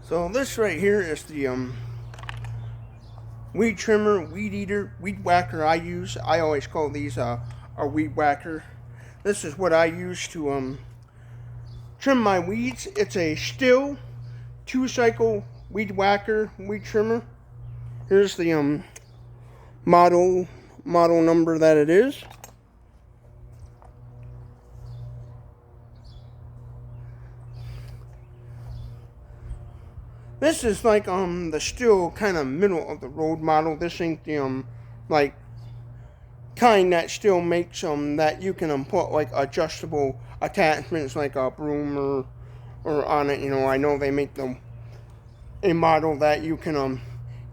So this right here is the weed trimmer, weed eater, weed whacker I use. I always call these a weed whacker. This is what I use to trim my weeds. It's a Stihl 2-cycle weed whacker, weed trimmer. Here's the model number that it is. This is like the Stihl kind of middle of the road model. This ain't the like kind that Stihl makes that you can put like adjustable attachments like a broom or on it. You know, I know they make a model that you can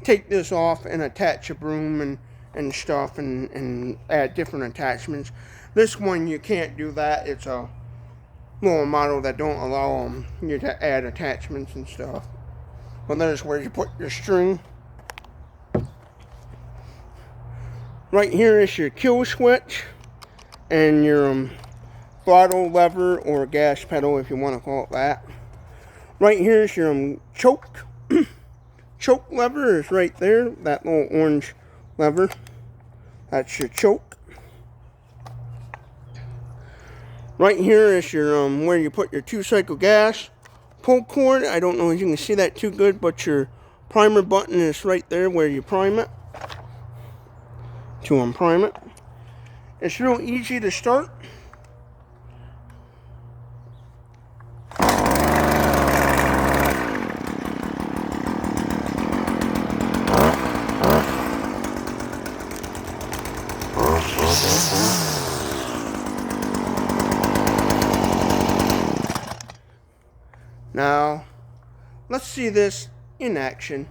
take this off and attach a broom and stuff and add different attachments. This one you can't do that. It's a little model that don't allow you to add attachments and stuff. Well, there's where you put your string. Right here is your kill switch and your throttle lever or gas pedal, if you want to call it that. Right here is your choke. Choke lever is right there, that little orange lever. That's your choke. Right here is your where you put your 2-cycle gas. Pull cord, I don't know if you can see that too good, but your primer button is right there where you prime it. To unprime it. It's real easy to start. Now, let's see this in action.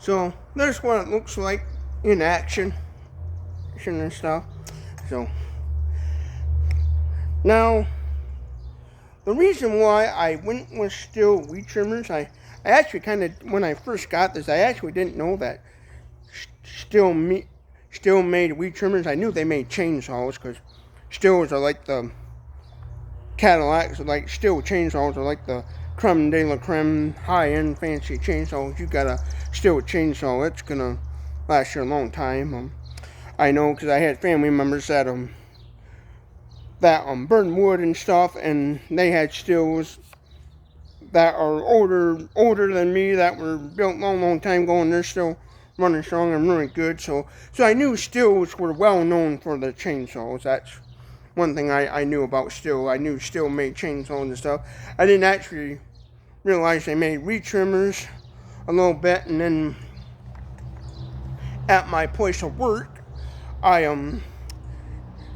So there's what it looks like in action and stuff. So now the reason why I went with Stihl weed trimmers, I actually kind of, when I first got this, I actually didn't know that Stihl made weed trimmers. I knew they made chainsaws because Stihls are like the Cadillacs, like Stihl chainsaws are like the creme de la creme, high-end fancy chainsaws. You got a Stihl chainsaw, it's gonna last you a long time. I know because I had family members that burned wood and stuff, and they had Stihls that are older than me, that were built long time ago, and they're still running strong and really good. So I knew Stihls were well known for the chainsaws. That's one thing I knew about Stihl. I knew Stihl made chainsaws and stuff. I didn't actually realize they made weed trimmers a little bit, and then at my place of work, I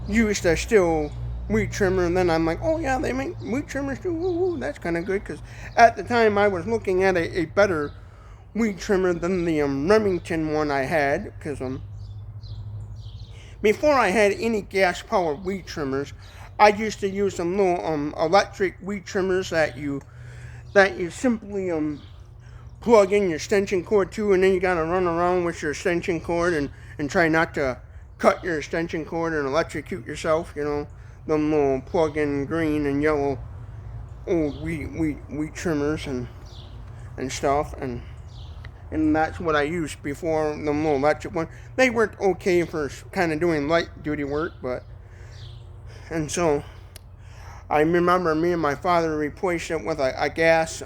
used a Stihl weed trimmer, and then I'm like, oh yeah, they make weed trimmers too. Ooh, that's kind of good, because at the time I was looking at a better weed trimmer than the Remington one I had, because before I had any gas-powered weed trimmers, I used to use some little electric weed trimmers that you simply plug in your extension cord to, and then you gotta run around with your extension cord and try not to cut your extension cord and electrocute yourself. You know, them little plug-in green and yellow old weed trimmers and stuff, and that's what I used before, the little electric one. They worked okay for kind of doing light duty work, and so I remember me and my father replaced it with a gas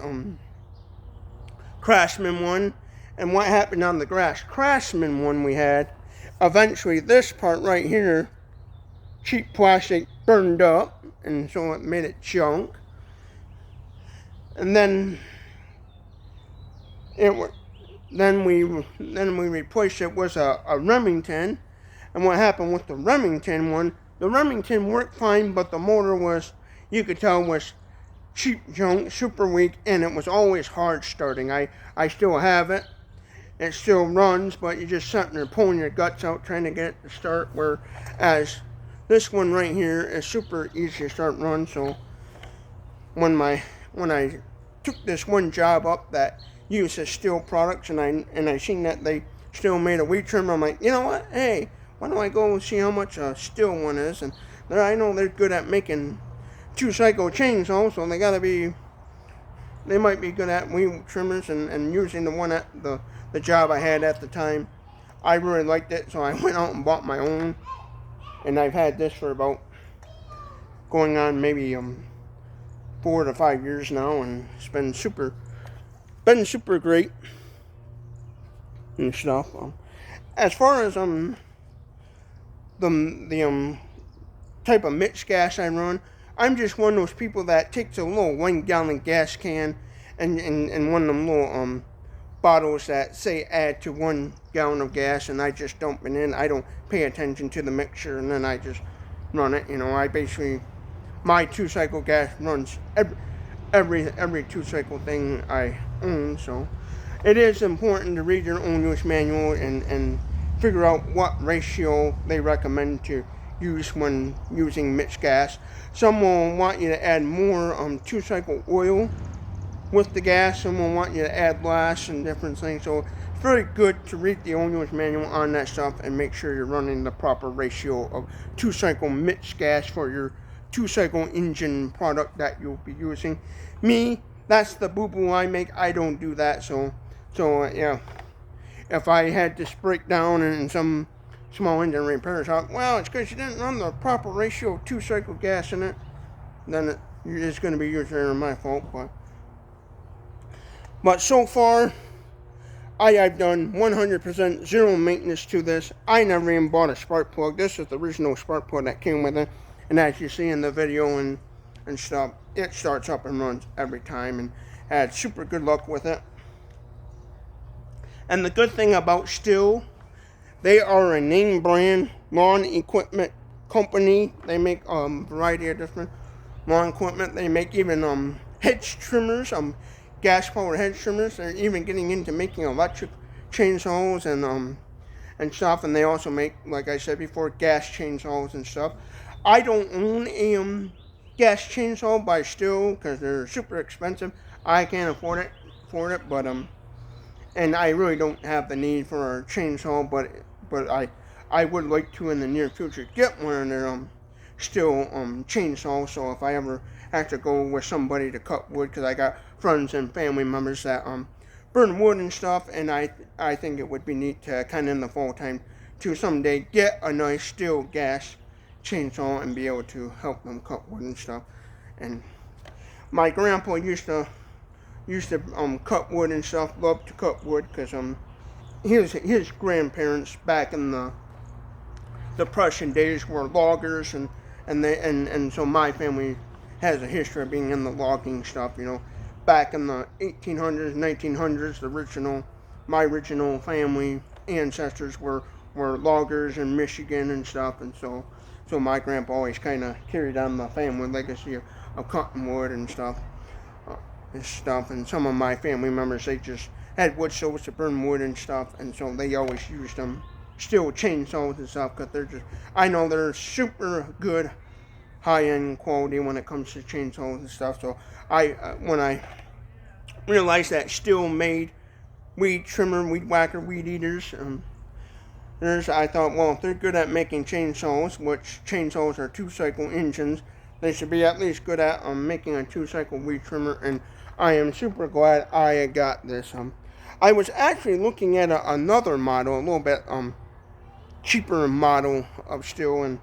Craftsman one. And what happened on the Craftsman one we had, eventually this part right here, cheap plastic, burned up, and so it made it junk. And then we replaced it with a Remington. And what happened with the Remington one, the Remington worked fine, but the motor was, you could tell, was cheap junk, super weak, and it was always hard starting. I still have it. It still runs, but you're just sitting there pulling your guts out trying to get it to start, whereas this one right here is super easy to start run. So when I took this one job up that uses Stihl products, and I seen that they still made a weed trimmer, I'm like, you know what? Hey, why don't I go and see how much a Stihl one is? And I know they're good at making 2-cycle chainsaws, so they might be good at weed trimmers, and using the one at the job I had at the time, I really liked it, so I went out and bought my own, and I've had this for about going on maybe 4 to 5 years now, and it's been super great and stuff. As far as the type of mixed gas I run, I'm just one of those people that takes a little 1-gallon gas can and one of them little bottles that say add to 1 gallon of gas, and I just dump it in. I don't pay attention to the mixture, and then I just run it. You know, I basically, my 2-cycle gas runs every 2-cycle thing I own. So it is important to read your own use manual and figure out what ratio they recommend to use when using mixed gas. Some will want you to add more 2-cycle oil with the gas, and will want you to add less and different things. So it's very good to read the owner's manual on that stuff and make sure you're running the proper ratio of 2-cycle mixed gas for your 2-cycle engine product that you'll be using. Me, that's the boo-boo I make. I don't do that. So yeah, if I had this break down in some small engine repair shop, well, it's because you didn't run the proper ratio of 2-cycle gas in it, then it's going to be usually my fault. But so far, I've done 100% zero maintenance to this. I never even bought a spark plug. This is the original spark plug that came with it. And as you see in the video and stuff, it starts up and runs every time, and I had super good luck with it. And the good thing about Stihl, they are a name brand lawn equipment company. They make a variety of different lawn equipment. They make even hedge trimmers, gas powered hedge trimmers. They're even getting into making electric chainsaws and stuff. And they also make, like I said before, gas chainsaws and stuff. I don't own a gas chainsaw by Stihl because they're super expensive. I can't afford it, but and I really don't have the need for a chainsaw. But I would like to in the near future get one of their Stihl chainsaws. So if I ever have to go with somebody to cut wood, because I got friends and family members that burn wood and stuff, and I think it would be neat to kind of in the fall time to someday get a nice Stihl gas chainsaw and be able to help them cut wood and stuff. And my grandpa used to cut wood and stuff, loved to cut wood, because his grandparents back in the Depression days were loggers, and so my family has a history of being in the logging stuff, back in the 1800s, 1900s. My original family ancestors were loggers in Michigan and stuff, and so my grandpa always kind of carried on the family legacy of cutting wood and stuff. And some of my family members, they just had wood stoves to burn wood and stuff, and so they always used them Stihl chainsaws and stuff, because I know they're super good, high-end quality when it comes to chainsaws and stuff. So when I realized that Stihl made weed trimmer, weed whacker, weed eaters, I thought, well, if they're good at making chainsaws, which chainsaws are 2-cycle engines, they should be at least good at making a 2-cycle weed trimmer, and I am super glad I got this. I was actually looking at another model, a little bit cheaper model of Stihl,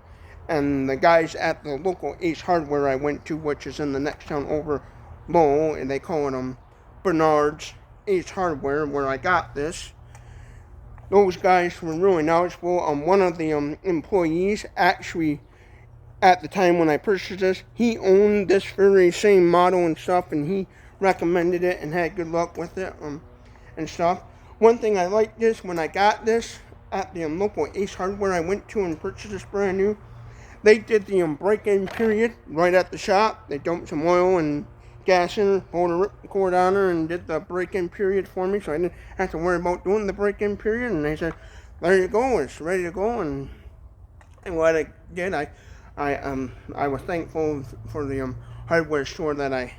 and the guys at the local Ace Hardware I went to, which is in the next town over Lowell, and they call it Bernard's Ace Hardware, where I got this. Those guys were really knowledgeable. One of the employees actually, at the time when I purchased this, he owned this very same model and stuff, and he recommended it and had good luck with it and stuff. One thing I liked is when I got this at the local Ace Hardware I went to and purchased this brand new, they did the break-in period right at the shop. They dumped some oil and gas in her, pulled a ripcord on her, and did the break-in period for me, so I didn't have to worry about doing the break-in period. And they said, there you go, it's ready to go. And what I did, I was thankful for the hardware store that I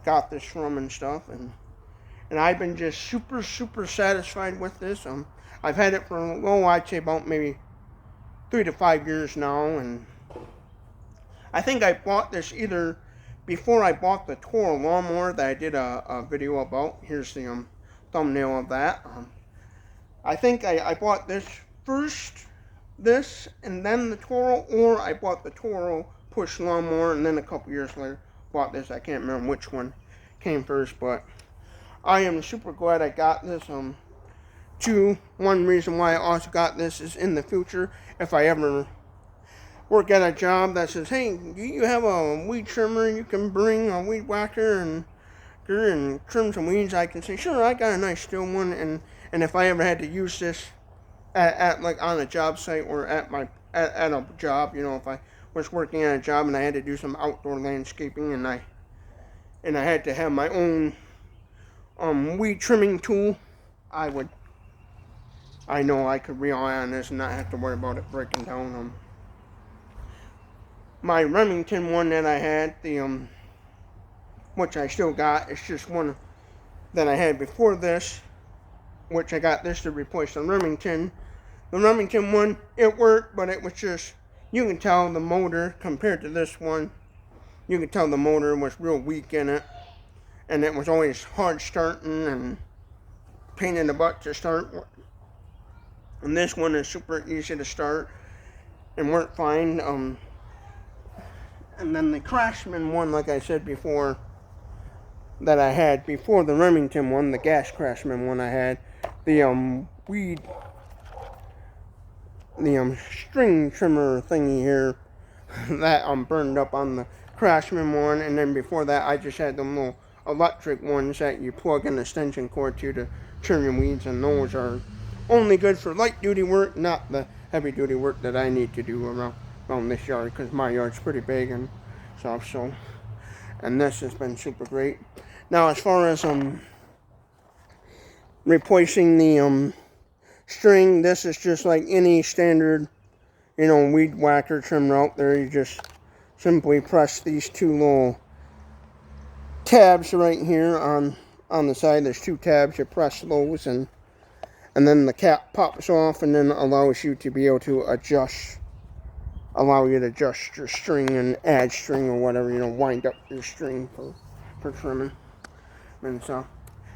got this from and stuff, and I've been just super satisfied with this. I've had it for, I'd say about maybe 3 to 5 years now, and I think I bought this either before I bought the Toro lawnmower that I did a video about. Here's the thumbnail of that. I think I bought this first, and then the Toro, or I bought the Toro push lawnmower, and then a couple years later bought this. I can't remember which one came first, but I am super glad I got this. One reason why I also got this is in the future, if I ever work at a job that says, hey, do you have a weed trimmer you can bring, a weed whacker and trim some weeds, I can say, sure, I got a nice Stihl one. And if I ever had to use this at like on a job site or at a job, if I was working at a job and I had to do some outdoor landscaping, and I had to have my own weed trimming tool, I know I could rely on this and not have to worry about it breaking down. My Remington one that I had, which I still got, it's just one that I had before this, which I got this to replace the Remington. The Remington one, it worked, but it was just, you can tell the motor compared to this one, you can tell the motor was real weak in it, and it was always hard starting and pain in the butt to start. And this one is super easy to start and worked fine. And then the Craftsman one, like I said before, that I had before the Remington one, the gas Craftsman one I had, the string trimmer thingy here, that burned up on the Craftsman one. And then before that, I just had them little electric ones that you plug an extension cord to trim your weeds, and those are only good for light duty work, not the heavy duty work that I need to do around this yard, because my yard's pretty big and stuff. So, and this has been super great. Now, as far as replacing the string, this is just like any standard weed whacker trimmer out there. You just simply press these two little tabs right here on the side. There's two tabs. You press those, and and then the cap pops off and then allows you to be able to adjust, allow you to adjust your string and add string or whatever, wind up your string for trimming. And so,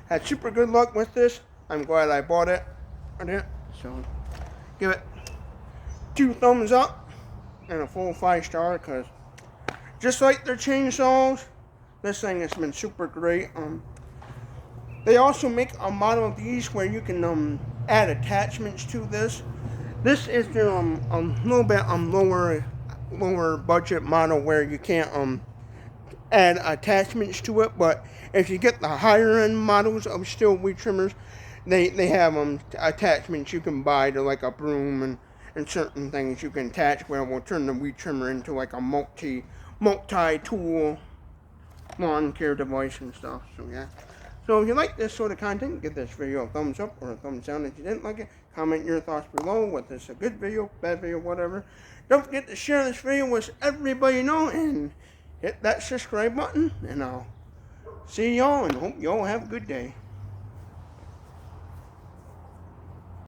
had super good luck with this. I'm glad I bought it. So, give it 2 thumbs up and a full 5-star, because just like their chainsaws, this thing has been super great. They also make a model of these where you can add attachments to this. This is the a little bit lower budget model where you can't add attachments to it. But if you get the higher end models of Stihl weed trimmers, they have attachments you can buy to like a broom and certain things you can attach where will turn the weed trimmer into like a multi-tool lawn care device and stuff. So yeah. So if you like this sort of content, give this video a thumbs up or a thumbs down. If you didn't like it, comment your thoughts below. Whether it's a good video, bad video, whatever. Don't forget to share this video with everybody you know and hit that subscribe button. And I'll see y'all and hope y'all have a good day.